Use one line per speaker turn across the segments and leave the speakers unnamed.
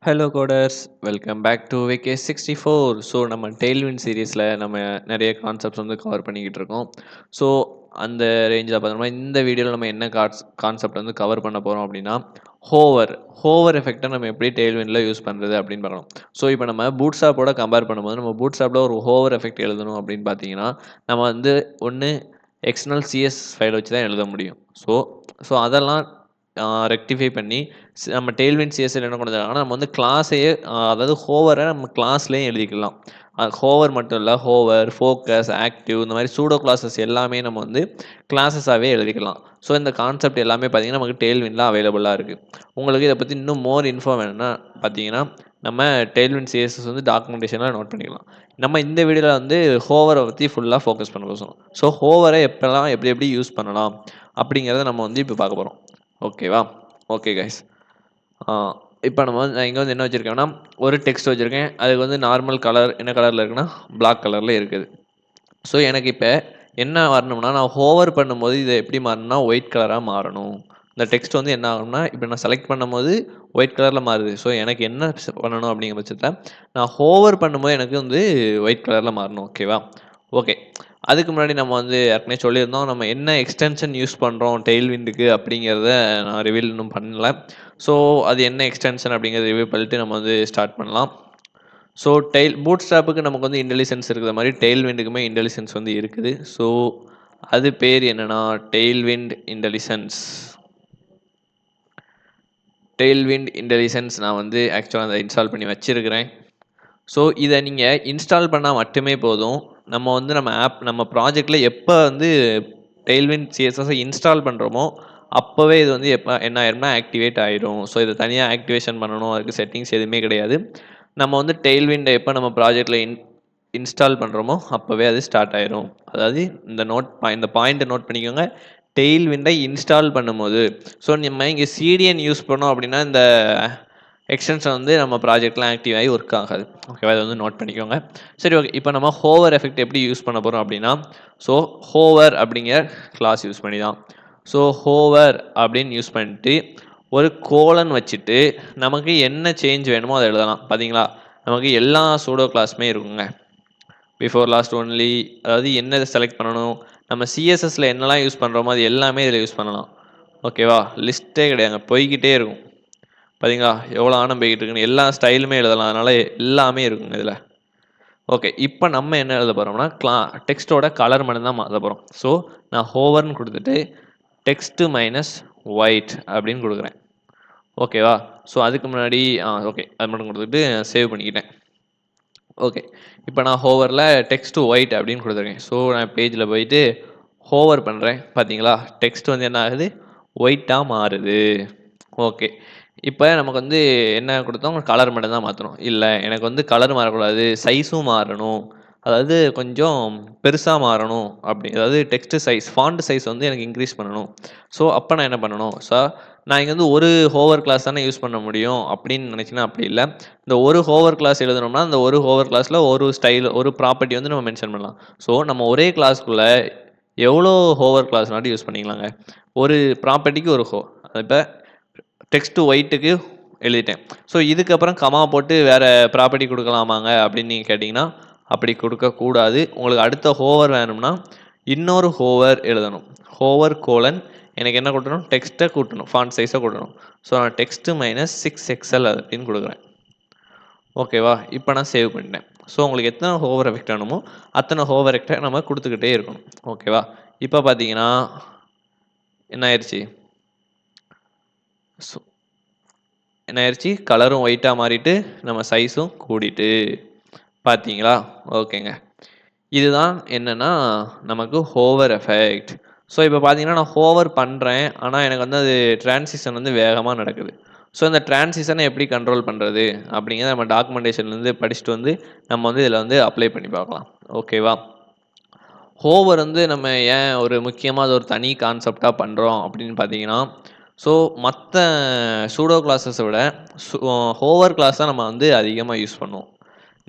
Hello coders, welcome back to VK64. So நம்ம Tailwind சீரீஸில் நம்ம நிறைய கான்செப்ட்ஸ் வந்து கவர் பண்ணிக்கிட்டு இருக்கோம். ஸோ அந்த ரேஞ்சில் பார்த்தோம்னா இந்த வீடியோவில் நம்ம என்ன கான்செப்ட் வந்து கவர் பண்ண போகிறோம் அப்படின்னா ஹோவர் ஹோவர் எஃபெக்டை நம்ம எப்படி டெய்ல்வினில் யூஸ் பண்ணுறது அப்படின்னு பார்க்கலாம். ஸோ இப்போ நம்ம பூட்ஸ்டாப்போட கம்பேர் பண்ணும்போது நம்ம பூட்ஸ்டாப்பில் ஒரு ஹோவர் எஃபெக்ட் எழுதணும் அப்படின்னு பார்த்தீங்கன்னா நம்ம வந்து ஒன்று எக்ஸ்டர்னல் சிஎஸ் ஃபைல் வச்சு தான் எழுத முடியும். ஸோ ஸோ அதெல்லாம் ரெக்டிஃபை பண்ணி நம்ம டெய்ல்வின் சிஎஸ்எல் என்ன பண்ணுறாங்கன்னா நம்ம வந்து கிளாஸையே அதாவது ஹோவரை நம்ம கிளாஸ்லேயும் எழுதிக்கலாம். ஹோவர் மட்டும் இல்லை, ஹோவர், ஃபோக்கஸ், ஆக்டிவ் இந்த மாதிரி சூடோ கிளாஸஸ் எல்லாமே நம்ம வந்து கிளாஸஸாகவே எழுதிக்கலாம். ஸோ இந்த கான்செப்ட் எல்லாமே பார்த்தீங்கன்னா நமக்கு டெய்ல்வினில் அவைலபிளாக இருக்குது. உங்களுக்கு இதை பற்றி இன்னும் மோர் இன்ஃபோ வேணும்னா பார்த்தீங்கன்னா நம்ம டெய்ல்வின் சிஎஸ்எஸ் வந்து டாக்குமெண்டேஷனில் நோட் பண்ணிக்கலாம். நம்ம இந்த வீடியோவில் வந்து ஹோவரை பற்றி ஃபுல்லாக ஃபோக்கஸ் பண்ண போகிறோம். ஸோ ஹோவரை எப்போல்லாம் எப்படி எப்படி யூஸ் பண்ணலாம் அப்படிங்கிறத நம்ம வந்து இப்போ பார்க்க போகிறோம். ஓகேவா? Okay guys. இப்போ நான் இங்கே வந்து என்ன வச்சுருக்கேன்னா ஒரு டெக்ஸ்ட் வச்சுருக்கேன். அதுக்கு வந்து நார்மல் கலர் என்ன கலரில் இருக்குன்னா பிளாக் கலரில் இருக்குது. ஸோ எனக்கு இப்போ என்ன வரணும்னா நான் ஹோவர் பண்ணும்போது இதை எப்படி மாறணும்னா ஒயிட் கலராக மாறணும். இந்த டெக்ஸ்ட் வந்து என்ன ஆகணும்னா இப்போ நான் செலக்ட் பண்ணும்போது ஒயிட் கலரில் மாறுது. ஸோ எனக்கு என்ன பண்ணணும் அப்படிங்கிற பட்சத்தில் நான் ஹோவர் பண்ணும்போது எனக்கு வந்து ஒயிட் கலரில் மாறணும். ஓகேவா? ஓகே. அதுக்கு முன்னாடி நம்ம வந்து ஏற்கனவே சொல்லியிருந்தோம் நம்ம என்ன எக்ஸ்டென்ஷன் யூஸ் பண்ணுறோம் டெய்ல்விண்டுக்கு அப்படிங்கிறத நான் ரிவீல் இன்னும் பண்ணல. ஸோ அது என்ன எக்ஸ்டென்ஷன் அப்படிங்கிறத ரிவ்யூ பண்ணிட்டு நம்ம வந்து ஸ்டார்ட் பண்ணலாம். ஸோ பூட்ஸ்ட்ராப்புக்கு நமக்கு வந்து இன்டெலிஜென்ஸ் இருக்கிற மாதிரி டெய்ல்விண்டுக்குமே இன்டெலிஜென்ஸ் வந்து இருக்குது. ஸோ அது பேர் என்னன்னா டெய்ல்விண்ட் இன்டெலிஜென்ஸ். டெய்ல்விண்ட் இன்டெலிஜென்ஸ் நான் வந்து ஆக்சுவலாக அதை இன்ஸ்டால் பண்ணி வச்சுருக்கிறேன். ஸோ இதை நீங்கள் இன்ஸ்டால் பண்ணால் மட்டுமே போதும். நம்ம வந்து நம்ம ப்ராஜெக்டில் எப்போ வந்து டெய்ல்விண்ட் சிஎஸ்எஸை இன்ஸ்டால் பண்ணுறோமோ அப்போவே இது வந்து எப்போ என்ன ஆயிரும்னா ஆக்டிவேட் ஆயிரும். ஸோ இதை தனியாக ஆக்டிவேஷன் பண்ணணும், அதுக்கு செட்டிங்ஸ் எதுவுமே கிடையாது. நம்ம வந்து டெய்ல்விண்டை எப்போ நம்ம ப்ராஜெக்டில் இன்ஸ்டால் பண்ணுறோமோ அப்போவே அது ஸ்டார்ட் ஆயிரும். அதாவது இந்த பாயிண்ட்டை நோட் பண்ணிக்கோங்க. டெய்ல்விண்டை இன்ஸ்டால் பண்ணும்போது ஸோ நம்ம இங்கே சிடிஎன் யூஸ் பண்ணோம் அப்படின்னா இந்த எக்ஸ்டென்ஷன் வந்து நம்ம ப்ராஜெக்ட்லாம் ஆக்டிவ் ஆகி ஒர்க் ஆகாது. ஓகேவா? இதை வந்து நோட் பண்ணிக்கோங்க. சரி, ஓகே. இப்போ நம்ம ஹோவர் எஃபெக்ட் எப்படி யூஸ் பண்ண போகிறோம் அப்படின்னா ஸோ ஹோவர் அப்படிங்கிற கிளாஸ் யூஸ் பண்ணி தான். ஸோ ஹோவர் அப்படின்னு யூஸ் பண்ணிட்டு ஒரு கோலன் வச்சுட்டு நமக்கு என்ன சேஞ்ச் வேணுமோ அதை எழுதலாம். பார்த்தீங்களா? நமக்கு எல்லா சூடோ கிளாஸுமே இருக்குங்க. பிஃபோர் லாஸ்ட் ஒன்லி, அதாவது என்ன செலக்ட் பண்ணணும், நம்ம சிஎஸ்எஸ்ல என்னெல்லாம் யூஸ் பண்ணுறோமோ அது எல்லாமே இதில் யூஸ் பண்ணலாம். ஓகேவா? லிஸ்ட்டே கிடையாதுங்க, போய்கிட்டே இருக்கும். பார்த்தீங்களா எவ்வளோ ஆனம் போய்கிட்டு இருக்குன்னு. எல்லா ஸ்டைலுமே எழுதலாம், அதனால் எல்லாமே இருக்குங்க இதில். ஓகே, இப்போ நம்ம என்ன எழுத போகிறோம்னா டெக்ஸ்ட்டோட கலர் மட்டும் தான் மாற்ற போகிறோம். ஸோ நான் ஹோவர்னு கொடுத்துட்டு டெக்ஸ்ட்டு மைனஸ் ஒயிட் அப்படின்னு கொடுக்குறேன். ஓகேவா? ஸோ அதுக்கு முன்னாடி ஓகே அது மட்டும் கொடுத்துட்டு சேவ் பண்ணிக்கிட்டேன். ஓகே, இப்போ நான் ஹோவரில் டெக்ஸ்ட் ஒயிட் அப்படின்னு கொடுத்துருக்கேன். ஸோ நான் பேஜில் போயிட்டு ஹோவர் பண்ணுறேன். பார்த்தீங்களா டெக்ஸ்ட் வந்து என்ன ஆகுது, ஒயிட்டாக மாறுது. ஓகே, இப்போ நமக்கு வந்து என்ன கொடுத்தோம், கலர் மட்டும் தான் மாற்றணும். இல்லை எனக்கு வந்து கலர் மாறக்கூடாது, சைஸும் மாறணும், அதாவது கொஞ்சம் பெருசாக மாறணும் அப்படி, அதாவது டெக்ஸ்ட் சைஸ் ஃபாண்ட் சைஸ் வந்து எனக்கு இன்க்ரீஸ் பண்ணணும். ஸோ அப்போ நான் என்ன பண்ணணும், நான் இங்கே வந்து ஒரு ஹோவர் கிளாஸ் தானே யூஸ் பண்ண முடியும் அப்படின்னு நினச்சிங்கன்னா அப்படி இல்லை. இந்த ஒரு ஹோவர் கிளாஸ் எழுதணும்னா அந்த ஒரு ஹோவர் கிளாஸில் ஒரு ஸ்டைல் ஒரு ப்ராப்பர்ட்டி வந்து நம்ம மென்ஷன் பண்ணலாம். ஸோ நம்ம ஒரே கிளாஸ்க்குள்ளே எவ்வளோ ஹோவர் கிளாஸ்னாலும் யூஸ் பண்ணிக்கலாங்க. ஒரு ப்ராப்பர்ட்டிக்கு ஒரு இப்போ டெக்ஸ்ட் ஒயிட்டுக்கு எழுதிட்டேன். ஸோ இதுக்கப்புறம் கமா போட்டு வேறு ப்ராப்பர்ட்டி கொடுக்கலாமாங்க அப்படின்னு நீங்கள் கேட்டிங்கன்னா அப்படி கொடுக்கக்கூடாது. உங்களுக்கு அடுத்த ஹோவர் வேணும்னா இன்னொரு ஹோவர் எழுதணும். ஹோவர் கோலன் எனக்கு என்ன கொடுக்கணும், டெக்ஸ்ட்டை கூட்டணும், ஃபாண்ட் சைஸை கூட்டணும். ஸோ நான் டெக்ஸ்ட்டு மைனஸ் 6XL அப்படின்னு கொடுக்குறேன். ஓகேவா? இப்போ நான் சேவ் பண்ணிட்டேன். ஸோ உங்களுக்கு எத்தனை ஹோவர் எஃபெக்ட் வேணுமோ அத்தனை ஹோவர் எஃபெக்டை நம்ம கொடுத்துக்கிட்டே இருக்கணும். ஓகேவா? இப்போ பார்த்தீங்கன்னா என்ன ஆயிடுச்சு, ஸோ என்ன ஆயிடுச்சு, கலரும் ஒயிட்டாக மாறிட்டு நம்ம சைஸும் கூடிட்டு. பார்த்தீங்களா? ஓகேங்க. இதுதான் என்னென்னா நமக்கு ஹோவர் எஃபெக்ட். ஸோ இப்போ பார்த்தீங்கன்னா நான் ஹோவர் பண்ணுறேன், ஆனால் எனக்கு வந்து அது டிரான்சிஷன் வந்து வேகமாக நடக்குது. ஸோ இந்த டிரான்சிஷனை எப்படி கண்ட்ரோல் பண்ணுறது அப்படிங்கிறத நம்ம டாக்குமெண்டேஷன்லேருந்து படிச்சுட்டு வந்து நம்ம வந்து இதில் வந்து அப்ளை பண்ணி பார்க்கலாம். ஓகேவா? ஹோவர் வந்து நம்ம ஏன் ஒரு முக்கியமாக அது ஒரு தனி கான்செப்டாக பண்ணுறோம் அப்படின்னு பார்த்தீங்கன்னா ஸோ மற்ற சூடோ கிளாஸஸை விட ஹோவர் கிளாஸ் தான் நம்ம வந்து அதிகமாக யூஸ் பண்ணுவோம்.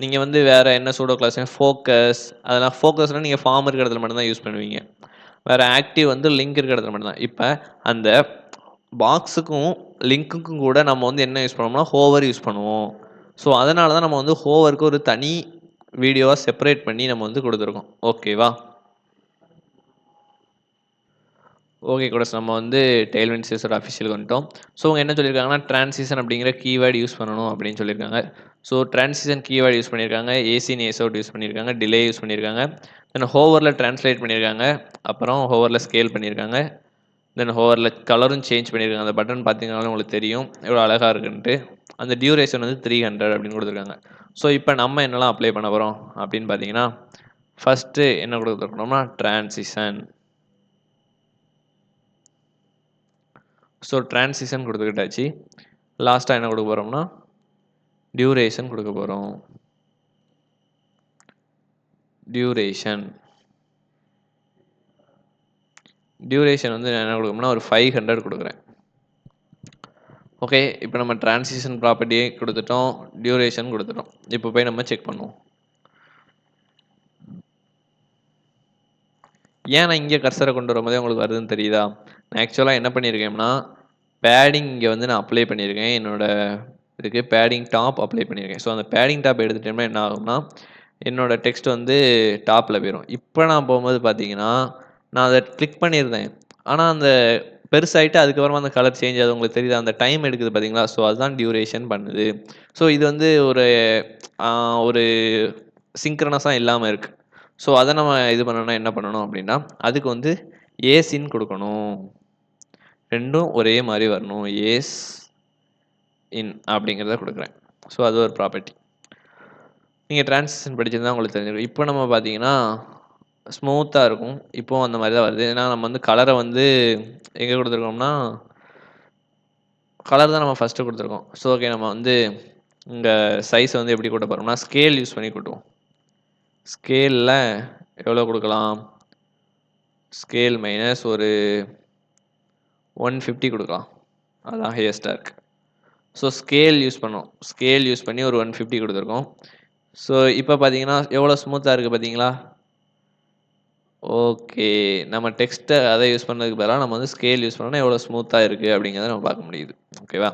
நீங்கள் வந்து வேறு என்ன சூடோ கிளாஸ், ஃபோக்கஸ், அதெல்லாம் ஃபோக்கஸ்னால் நீங்கள் ஃபார்ம் இருக்கிற இடத்துல மட்டும்தான் யூஸ் பண்ணுவீங்க. வேறு ஆக்டிவ் வந்து லிங்க் இருக்கிற இடத்துல மட்டும்தான். இப்போ அந்த பாக்ஸுக்கும் லிங்க்குக்கும் கூட நம்ம வந்து என்ன யூஸ் பண்ணுவோம்னா, ஹோவர் யூஸ் பண்ணுவோம். ஸோ, அதனால தான் நம்ம வந்து ஹோவருக்கு ஒரு தனி வீடியோவா செப்பரேட் பண்ணி நம்ம வந்து குடுத்துருக்கோம். ஓகேவா? ஓகே கூடஸ் நம்ம வந்து டெய்ல்விண்ட் சீரிஸோட அஃபிஷியலுக்கு வந்துட்டோம். ஸோ அவங்க என்ன சொல்லியிருக்காங்கன்னா, டிரான்சிஷன் அப்படிங்கிற கீவேர்ட் யூஸ் பண்ணணும் அப்படின்னு சொல்லியிருக்காங்க. ஸோ டிரான்சிஷன் கீவேர்ட் யூஸ் பண்ணியிருக்காங்க, ஏசி இன் ஏஸ் அவுட் யூஸ் பண்ணியிருக்காங்க, டிலே யூஸ் பண்ணியிருக்காங்க, தென் ஹோவரில் ட்ரான்ஸ்லேட் பண்ணியிருக்காங்க, அப்புறம் ஹோவரில் ஸ்கேல் பண்ணியிருக்காங்க, தென் ஹோவரில் கலரும் சேஞ்ச் பண்ணியிருக்காங்க. அந்த பட்டன் பார்த்தீங்கனாலும் உங்களுக்கு தெரியும் எவ்வளோ அழகாக இருக்குன்ட்டு. அந்த டியூரேஷன் வந்து 300 அப்படின்னு கொடுத்துருக்காங்க. ஸோ இப்போ நம்ம என்னெல்லாம் அப்ளை பண்ண போகிறோம் அப்படின்னு பார்த்தீங்கன்னா, ஃபஸ்ட்டு என்ன கொடுத்துருக்கணும்னா டிரான்சிஷன். ஸோ டிரான்சிஷன் கொடுத்துக்கிட்டாச்சு. லாஸ்ட்டாக என்ன கொடுக்க போகிறோம்னா டியூரேஷன் கொடுக்க போகிறோம். டியூரேஷன் வந்து நான் என்ன கொடுக்கணும்னா ஒரு 500 கொடுக்குறேன். ஓகே, இப்போ நம்ம டிரான்சிஷன் ப்ராப்பர்ட்டியே கொடுத்துட்டோம், டியூரேஷன் கொடுத்துட்டோம். இப்போ போய் நம்ம செக் பண்ணுவோம். ஏன் நான் இங்கே கர்சரை கொண்டு வரும்போதே உங்களுக்கு வருதுன்னு தெரியுதா? நான் ஆக்சுவலாக என்ன பண்ணியிருக்கேன்னா, பேடிங் இங்கே வந்து நான் அப்ளை பண்ணியிருக்கேன். என்னோட இதுக்கு பேடிங் டாப் அப்ளை பண்ணியிருக்கேன். ஸோ அந்த பேடிங் டாப் எடுத்துட்டோம்னா என்ன ஆகும்னா, என்னோட டெக்ஸ்ட் வந்து டாப்பில் போயிடும். இப்போ நான் போகும்போது பார்த்தீங்கன்னா, நான் அதை கிளிக் பண்ணியிருந்தேன். ஆனால் அந்த பெருசாயிட்டு அதுக்கப்புறமா அந்த கலர் சேஞ்ச் ஆகுது. உங்களுக்கு தெரியுதா? அந்த டைம் எடுக்குது பார்த்தீங்களா? ஸோ அதுதான் டியூரேஷன் பண்ணுது. ஸோ இது வந்து ஒரு சிங்க்ரனஸா இல்லாம இருக்கு. ஸோ அத நம்ம இது பண்ணணும்னா என்ன பண்ணணும் அப்படின்னா, அதுக்கு வந்து ஏசின்னு குடுக்கணும். 2ம் ஒரே மாரி வரணும். ஏஸ் இன் அப்படிங்கிறத குடுக்குறேன். ஸோ அது ஒரு ப்ராப்பர்ட்டி. நீங்க டிரான்சிஷன் படிச்சிருந்தா உங்களுக்கு தெரிஞ்சிருக்கும். இப்போ நம்ம பார்த்தீங்கன்னா, ஸ்மூத்தா இருக்கும். இப்பவும் அந்த மாரி தான் வருது. ஏன்னா நம்ம வந்து கலர வந்து எங்க குடுத்துருக்கோம்னா, கலர் தான் நம்ம ஃபர்ஸ்ட்டு குடுத்துருக்கோம். ஸோ ஓகே நம்ம வந்து இங்க சைஸ் வந்து எப்படி கூட்ட போறோம்னா, ஸ்கேல் யூஸ் பண்ணி கூட்டுவோம். ஸ்கேல்ல எவ்வளோ குடுக்கலாம்? ஸ்கேல் மைனஸ் ஒரு 150 குடுக்கலாம். அதான் ஹையஸ்ட்டா இருக்கு. ஸோ ஸ்கேல் யூஸ் பண்ணோம். ஸ்கேல் யூஸ் பண்ணி ஒரு 150 குடுத்துருக்கோம். ஸோ இப்போ பார்த்தீங்கன்னா, எவ்வளோ ஸ்மூத்தா இருக்கு பார்த்தீங்களா? ஓகே. நம்ம டெக்ஸ்ட்ட அத யூஸ் பண்ணதுக்கு பதிலா நம்ம வந்து ஸ்கேல் யூஸ் பண்ணோம்னா எவ்வளோ ஸ்மூத்தா இருக்கு அப்படிங்கிறத நம்ம பார்க்க முடியுது. ஓகேவா?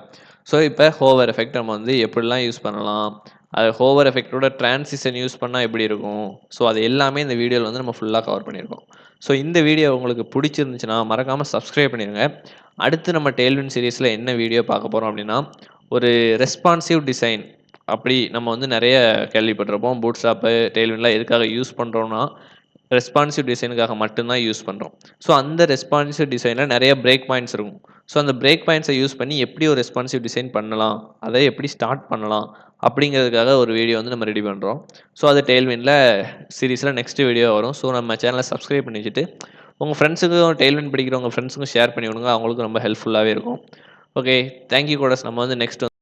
ஸோ இப்போ ஹோவர் எஃபெக்ட் நம்ம வந்து எப்படிலாம் யூஸ் பண்ணலாம்? அது ஹோவர் எஃபெக்ட்டோட டிரான்சிஷன் யூஸ் பண்ணா எப்படி இருக்கும்? ஸோ அது எல்லாமே இந்த வீடியோல வந்து நம்ம ஃபுல்லா கவர் பண்ணியிருக்கோம். ஸோ இந்த வீடியோ உங்களுக்கு பிடிச்சிருந்துச்சுன்னா மறக்காம சப்ஸ்கிரைப் பண்ணிருங்க. அடுத்து நம்ம டெய்ல்விண்ட் சீரிஸ்ல என்ன வீடியோ பார்க்க போறோம் அப்படின்னா, ஒரு ரெஸ்பான்சிவ் டிசைன் அப்படி நம்ம வந்து நெறைய கேள்விப்பட்டிருப்போம். பூட்ஸ்ட்ராப், டெய்ல்விண்ட்லாம் எதுக்காக யூஸ் பண்றோம்னா, ரெஸ்பான்சிவ் டிசைனுக்காக மட்டும் தான் யூஸ் பண்றோம். ஸோ அந்த ரெஸ்பான்சிவ் டிசைன்ல நெறைய பிரேக் பாயிண்ட்ஸ் இருக்கும். ஸோ அந்த பிரேக் பாயிண்ட்ஸை யூஸ் பண்ணி எப்படி ஒரு ரெஸ்பான்சிவ் டிசைன் பண்ணலாம்? அதை எப்படி ஸ்டார்ட் பண்ணலாம்? அப்படிங்கிறதுக்காக ஒரு வீடியோ வந்து நம்ம ரெடி பண்றோம். ஸோ அது டெய்ல்விண்ட்ல சீரிஸ்ல நெக்ஸ்ட் வீடியோ வரும். ஸோ நம்ம சேனலை சப்ஸ்கிரைப் பண்ணி வச்சுட்டு, உங்க ஃப்ரெண்ட்ஸுக்கும் டெய்ல்விண்ட் படிக்கிற உங்க ஃப்ரெண்ட்ஸுக்கும் ஷேர் பண்ணி விடுங்க. அவங்களுக்கும் ரொம்ப ஹெல்ப்ஃபுல்லாவே இருக்கும். ஓகே. Thank you coders. நம்ம வந்து நெக்ஸ்ட்